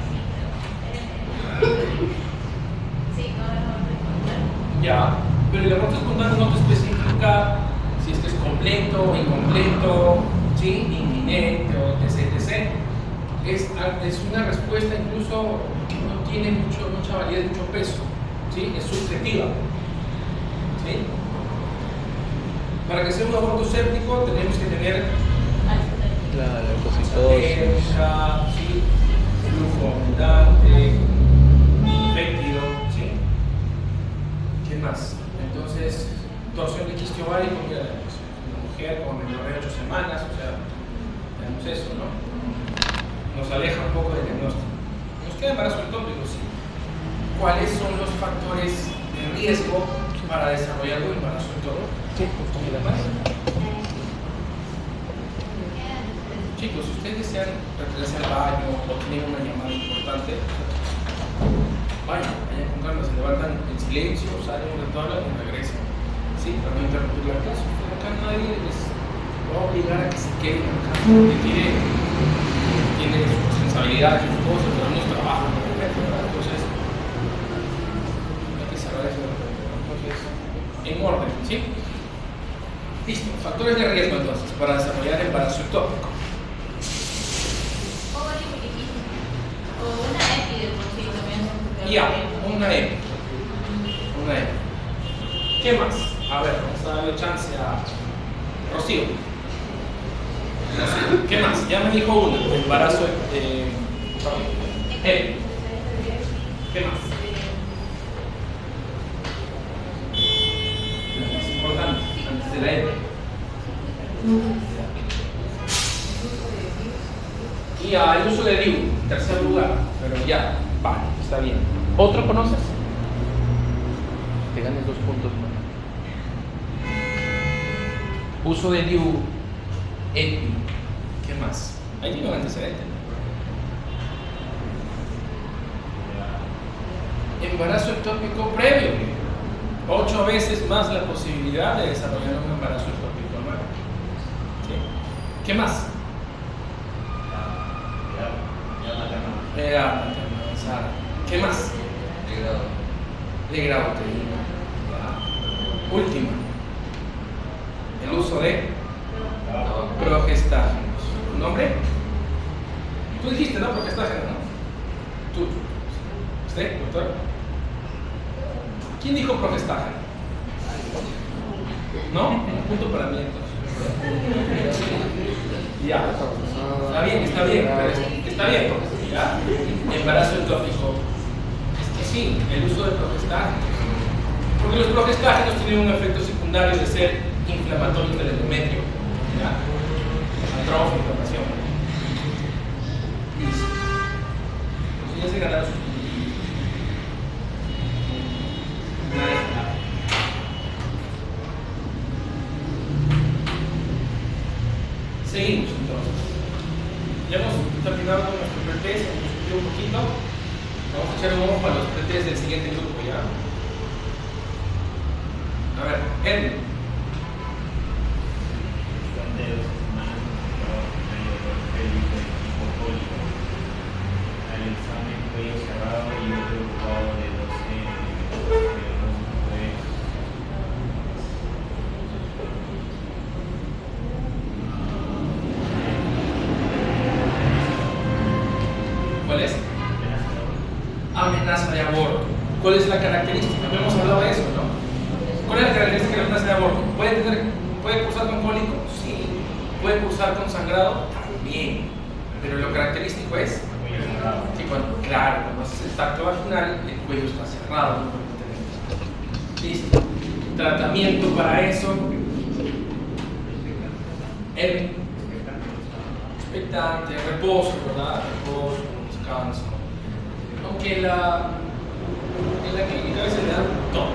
Sí, con un aborto espontáneo. Ya, pero el aborto espontáneo no te especifica si esto es completo o incompleto, ¿sí? Inminente o etc. Es una respuesta incluso que no tiene mucha validez, mucho peso, ¿sí? Es subjetiva, ¿sí? Para que sea un aborto séptico tenemos que tener Claro, leucocitosis. ¿sí? Flujo abundante, fétido, ¿sí? ¿Qué más? Entonces, torsión de quiste ovárico, mira, pues, una mujer con amenorrea de 8 semanas, o sea, tenemos eso, ¿no? Nos aleja un poco del diagnóstico. Nos queda embarazo ectópico, sí. ¿Cuáles son los factores de riesgo para desarrollar un embarazo ectópico? Sí, justo, mira más. Chicos, si ustedes desean retirarse al baño o tienen una llamada importante, vayan con calma, se levantan en silencio, salen un rato, hablan y regresan. Sí, para no interrumpir la clase. Pero acá nadie les va a obligar a que se queden acá, porque tiene sus responsabilidades, sus cosas, pero no es trabajo, ¿verdad? Entonces, hay que cerrar eso de repente, ¿no? Entonces, en orden, ¿sí? Listo, factores de riesgo entonces para desarrollar embarazo ectópico. Ovario poliquístico. O una EPI de por sí también. Ya, una E. Una E. ¿Qué más? A ver, vamos a darle chance a Rocío. Rocío, ¿qué más? Ya me dijo uno, embarazo E. ¿Qué más? Lo más importante, antes de la E. Y el uso de DIU, tercer lugar, pero ya, vale, está bien. ¿Otro conoces? Te ganes 2 puntos más. Uso de DIU, EPI, ¿qué más? Ahí tiene un antecedente. Embarazo ectópico previo, 8 veces más la posibilidad de desarrollar un embarazo ectópico nuevo. ¿Sí? ¿Qué más? Edad avanzada. ¿Qué más? De grado uterino. Última. El uso de progestágenos. ¿Tu nombre? Tú dijiste, ¿no? Progestágeno, ¿no? Tú. ¿Usted, doctor? ¿Quién dijo progestágeno? ¿No? Un punto para mí entonces. Ya. Está bien, pero está bien. ¿Ya? Embarazo ectópico. Es que sí, el uso de progestágenos. Porque los progestágenos tienen un efecto secundario de ser inflamatorios del endometrio. ¿Ya? Atrofia, inflamación. Listo. Entonces ya se ganaron sus puntitos. Nada. Seguimos entonces. Ya hemos terminado con nuestro pretest, hemos discutido un poquito. Vamos a echar un ojo a los pretest del siguiente grupo ya. A ver, Edwin. Son de 2 semanas, medio ortopédico y hipocólico. Al examen cuello cerrado y otro ocupado de 12 ¿Cuál es? Amenaza de aborto. ¿Cuál es la característica? No hemos hablado de eso, ¿no? ¿Cuál es la característica de la amenaza de aborto? ¿Puede cursar con cólico? Sí. ¿Puede cursar con sangrado? También. Pero lo característico es que claro, cuando haces el tacto vaginal, el cuello está cerrado. Listo. Tratamiento para eso. Expectante, reposo, ¿verdad? Reposo, descanso. Aunque en la clínica a veces le dan todo.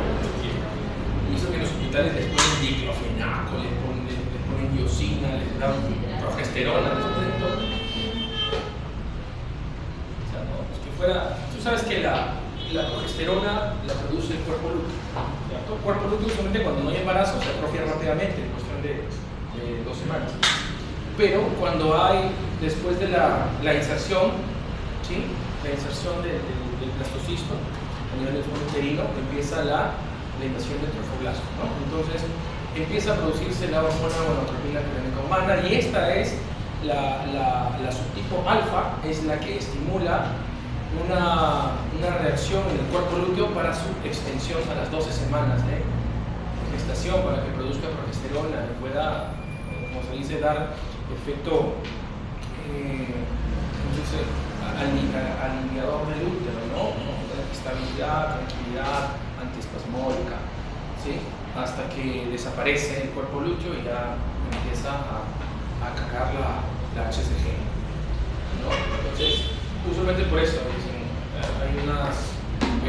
Y eso que en los hospitales les ponen diclofenaco, les ponen diosina, les dan progesterona, les ponen todo. O sea, no, es que fuera. Tú sabes que la progesterona la produce el cuerpo lúteo. ¿Cierto? El cuerpo lúteo solamente cuando no hay embarazo se atrofia rápidamente, en cuestión de 2 semanas. Pero cuando hay, después de la inserción, ¿sí? La inserción del blastocisto a nivel del fondo uterino, empieza la invasión del trofoblasto, ¿no? Entonces empieza a producirse la hormona gonadotropina tiroidica humana y esta es la subtipo alfa, es la que estimula una reacción en el cuerpo lúteo para su extensión a las 12 semanas de gestación, para que produzca progesterona y pueda, como se dice, dar efecto aliviador del útero, ¿no? Estabilidad, tranquilidad, antiespasmódica, ¿sí? Hasta que desaparece el cuerpo lúteo y ya empieza a cargar la HCG, ¿no? Entonces, usualmente por eso hay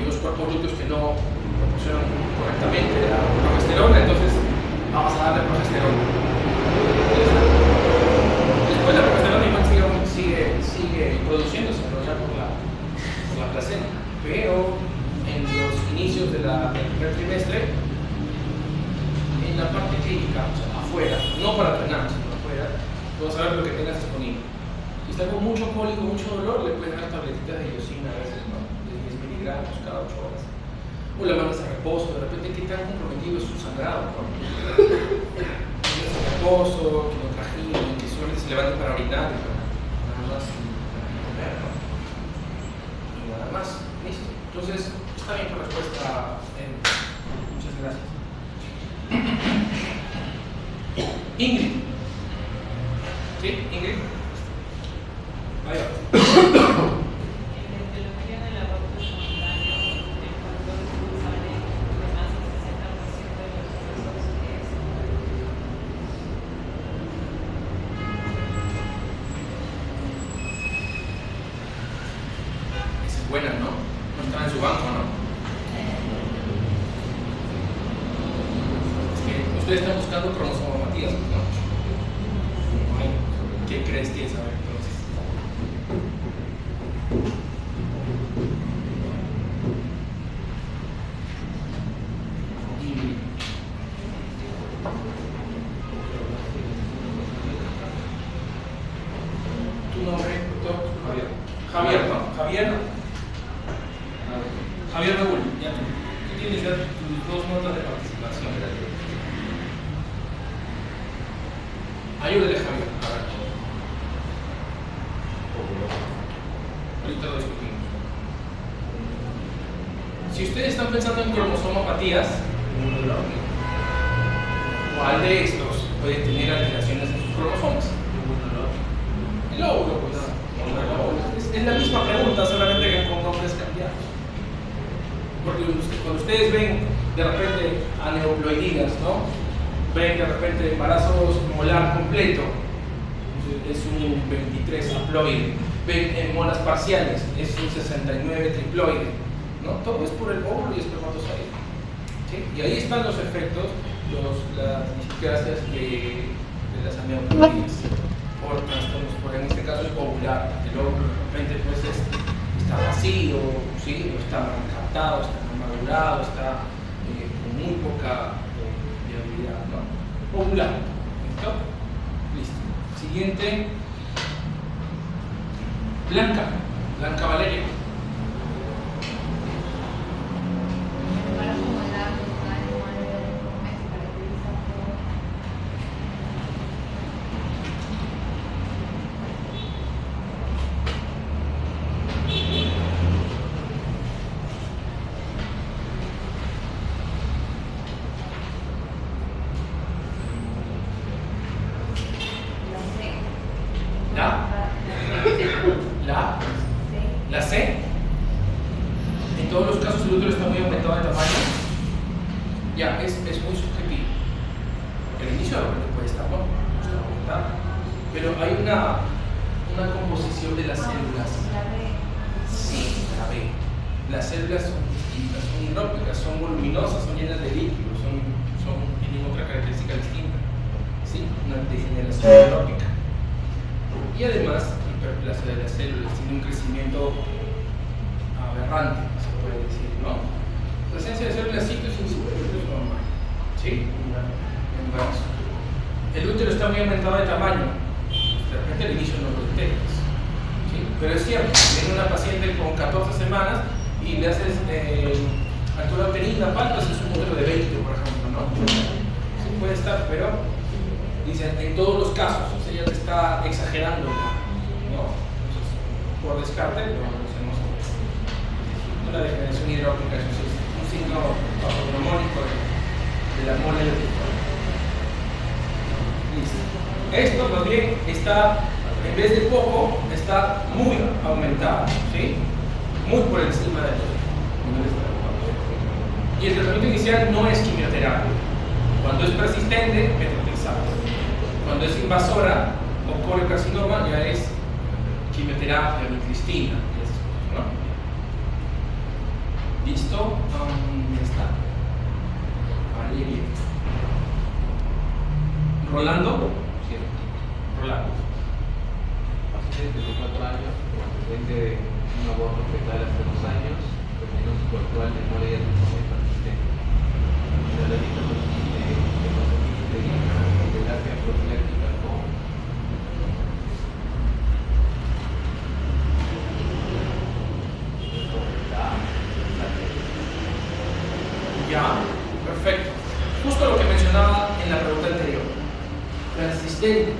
unos cuerpos lúteos que no proporcionan correctamente la progesterona, entonces vamos a darle progesterona. Después la progesterona igual sigue produciéndose, ¿no? Ya por la placenta, pero en los inicios del primer trimestre, en la parte clínica, o sea, afuera, no para entrenar, sino afuera, vamos a ver lo que tengas disponible. Si está con mucho cólico, mucho dolor, le puedes dar tabletitas de iosina a veces, ¿no? De 10 miligramos cada 8 horas. O la mandas a reposo, de repente, ¿qué tan comprometido es su sangrado? ¿No? Reposo, que no trajine, que solamente se levante para orinar, nada más comer, ¿no? Y nada más, listo. Entonces, está bien tu respuesta, muchas gracias. Ingrid. ¿Sí? Ingrid. Ahí va. Buena, ¿no? No estaba en su banco, ¿no? Es que ustedes están buscando cromosomatías, ¿no? Ay, ¿qué crees que es? A ver, entonces. ¿Tu nombre, doctor? Javier. Javier, ¿no? Javier, ¿no? Javier Raúl, ya tú tienes ya tus 2 notas de participación. Ayúdale, Javier. están pensando en cromosomopatías, ¿cuál de estos puede tener alteraciones en sus cromosomas? El óvulo, pues. Es la misma pregunta, solamente que con nombres cambiados. Porque cuando ustedes ven de repente aneuploidías, ¿no? Ven de repente embarazos molar completo, es un 23 haploide. Ven en molas parciales, es un 69 triploide, ¿no? Todo es por el óvulo y espermatozoide, ¿sí? Y ahí están los efectos, las displasias de las aneuploidías por trastornos, por en este caso es ovular. El óvulo de repente pues está vacío, ¿sí? O está captado, está madurado, está con muy poca viabilidad, ¿no? Ovular. ¿Listo? Listo. Siguiente. Blanca Valeria. La C. En todos los casos el útero está muy aumentado de tamaño. Ya, es muy subjetivo. El inicio de repente puede estar, ¿no? Está aumentado. Pero hay una composición de las células. Sí, la B. Las células son distintas, son hidrópicas, son voluminosas, son llenas de líquidos, tienen otra característica distinta. ¿Sí? Una degeneración hidrópica. Y además, hiperplasia de las células tiene un crecimiento aberrante, se puede decir, ¿no? La presencia de células citos es normal, ¿sí? Un embarazo. El útero está muy aumentado de tamaño, de repente al inicio no lo detectas, ¿sí? Pero es cierto, viene una paciente con 14 semanas y le haces altura uterina, palpas, es un útero de 20, por ejemplo, ¿no? Sí puede estar, pero dicen en todos los casos, o sea, ella te está exagerando, ¿no? Entonces, por descarte, lo hacemos. La degeneración hidrópica es un signo patognomónico de la mole de listo. Esto más bien está, en vez de poco, está muy aumentado, ¿sí? Muy por encima del nivel. Y el tratamiento inicial no es quimioterapia. Cuando es persistente, metotrexato. Cuando es invasora o coliocarcinoma, ya es quimioterapia, vincristina, ¿no? ¿Listo? Ya está. Valeria. ¿Rolando? Sí. Rolando. Paciente de 24 años, con antecedente de un aborto fetal hace 2 años, con diagnóstico actual de mole de persistente. La lista consiste de terapia profiláctica con Ya, perfecto. Justo lo que mencionaba en la pregunta anterior. Persistente.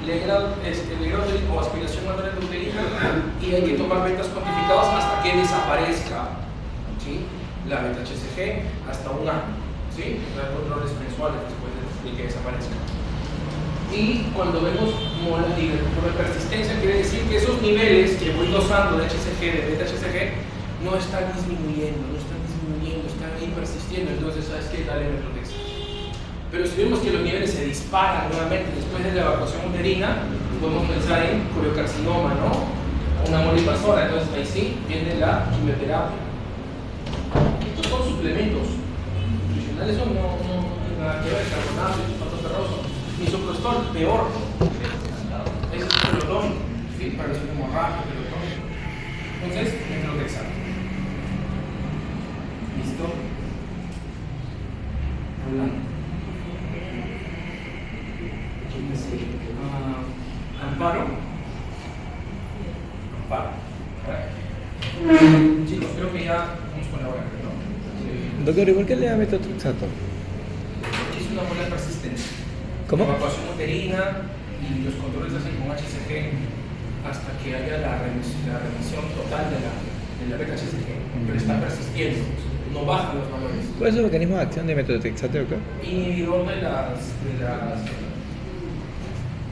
Legrado o aspiración manual uterina y hay que tomar betas cuantificadas hasta que desaparezca, ¿sí? La beta HCG hasta un año, ¿sí? No hay controles mensuales después de que desaparezca. Y cuando vemos persistencia, quiere decir que esos niveles que voy dosando de HCG, de beta HCG, no están disminuyendo, están ahí persistiendo. Entonces, ¿sabes qué? Dale methotrexate. Pero si vemos que los niveles se disparan nuevamente después de la evacuación uterina, podemos pensar en coliocarcinoma, ¿no? Una mole invasora. Entonces, ahí sí viene la quimioterapia. Estos son suplementos nutricionales, eso no tiene nada que ver, carbonato, sulfato ferroso. Misoprostol, peor. Es pelotónico, ¿sí? Para eso como rápido, pelotónico. Entonces, methotrexate. ¿Listo? Hablando. Amparo. Chicos, creo que ya vamos con la hora, ¿no? Doctor, ¿y por qué le da metotrexato? Es una mole persistente. ¿Cómo? Evacuación uterina y los controles se hacen con HCG hasta que haya la remisión total de de la beta-HCG, pero está persistiendo, no bajan los valores. ¿Cuál es el mecanismo de acción de metotrexato, doctor? Inhibidor de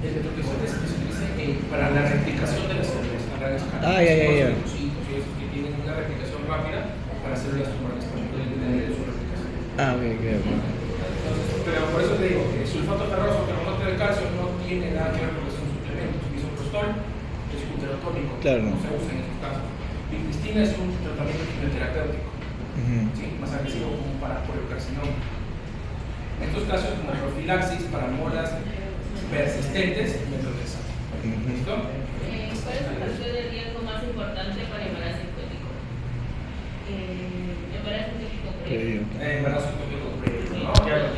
el metotrexato se utiliza para la replicación de las células a gran escala. Ah, ya. Los linfocitos y esos que tienen una replicación rápida para células tumorales, para poder detener su replicación. Ah, ok. Pero por eso te digo que el sulfato ferroso, carbonato de calcio, no tiene nada que ver con los suplementos. Misoprostol es uterotónico, Claro. no se usa en estos casos. Vincristina es un tratamiento quimioterapéutico, ¿sí? Más agresivo como para poliocarcinoma. En estos casos, como profilaxis para molas persistentes, metotrexato. ¿Listo? ¿Cuál es el factor de riesgo más importante para embarazo ectópico? Embarazo ectópico previo. Embarazo ectópico previo, ¿no? Ya lo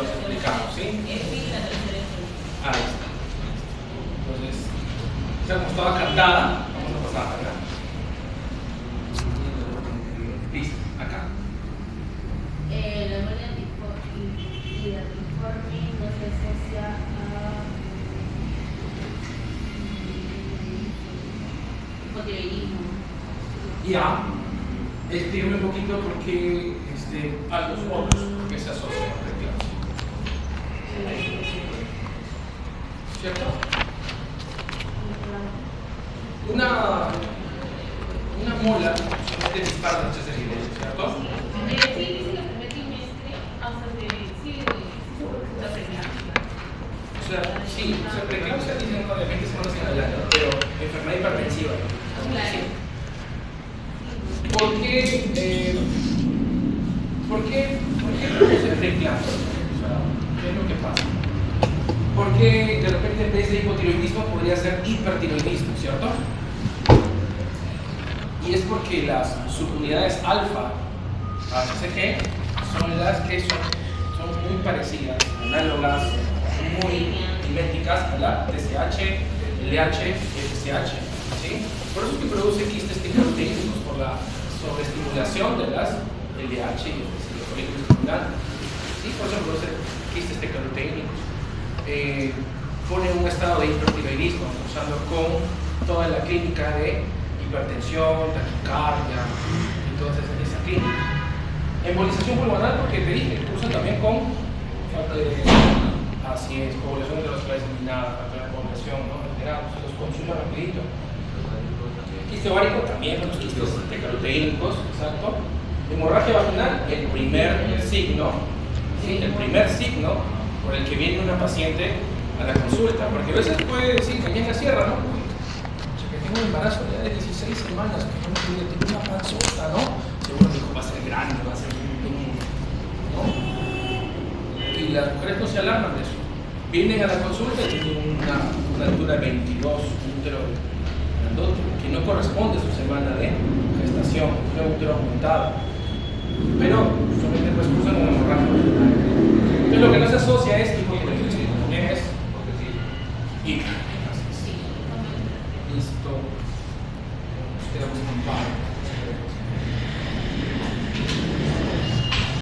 explicamos, ¿sí? Es la tercera exposición. Ahí está. Entonces, ya como estaba cantada, vamos a pasar acá. Listo, acá. La hormona hidratiforme no se asocia a hipotiroidismo. Ya, explíqueme un poquito por qué a los otros que se asocian a preeclampsia. ¿Cierto? Una mola solamente dispara la HCG, ¿cierto? Sí, dice que el primer trimestre hasta sí, la preeclampsia. O sea, sí, preeclampsia dicen de 20 semanas en adelante, pero enfermedad hipertensiva. Claro. ¿Por qué produce preeclampsia? O sea, ¿qué es lo que pasa? Porque de repente en vez de hipotiroidismo podría ser hipertiroidismo, ¿cierto? Y es porque las subunidades alfa HCG son las que son muy parecidas, análogas, muy idénticas a la TSH, LH, FSH, ¿sí? Por eso es que produce quistes tecaroteínicos, por la sobreestimulación de las LH y FSH, folículos estimulantes, ¿sí? Por eso produce quistes tecaroteínicos. Pone un estado de hipertiroidismo, usando con toda la clínica de hipertensión, taquicardia, entonces esa clínica. Embolización pulmonar, porque te dije, cursan también con falta de así es, población de las clases eliminadas, falta de población, ¿no? Alterado, se los consume rapidito. Quiste ovárico también con los quistes tecaroteínicos, exacto. Hemorragia vaginal, el primer signo, ¿sí? El primer signo por el que viene una paciente a la consulta, porque a veces puede decir que llega a sierra, ¿no? Que tengo un embarazo ya de 16 semanas, que no tengo una panzota, ¿no? Seguro mi hijo va a ser grande, va a ser un, ¿no? Y las mujeres no se alarman de eso. Vienen a la consulta y tienen una altura de 22, un útero grandote, que no corresponde a su semana de gestación, es un útero aumentado. Pero solamente pues cursan una hemorragia. Entonces lo que no se asocia es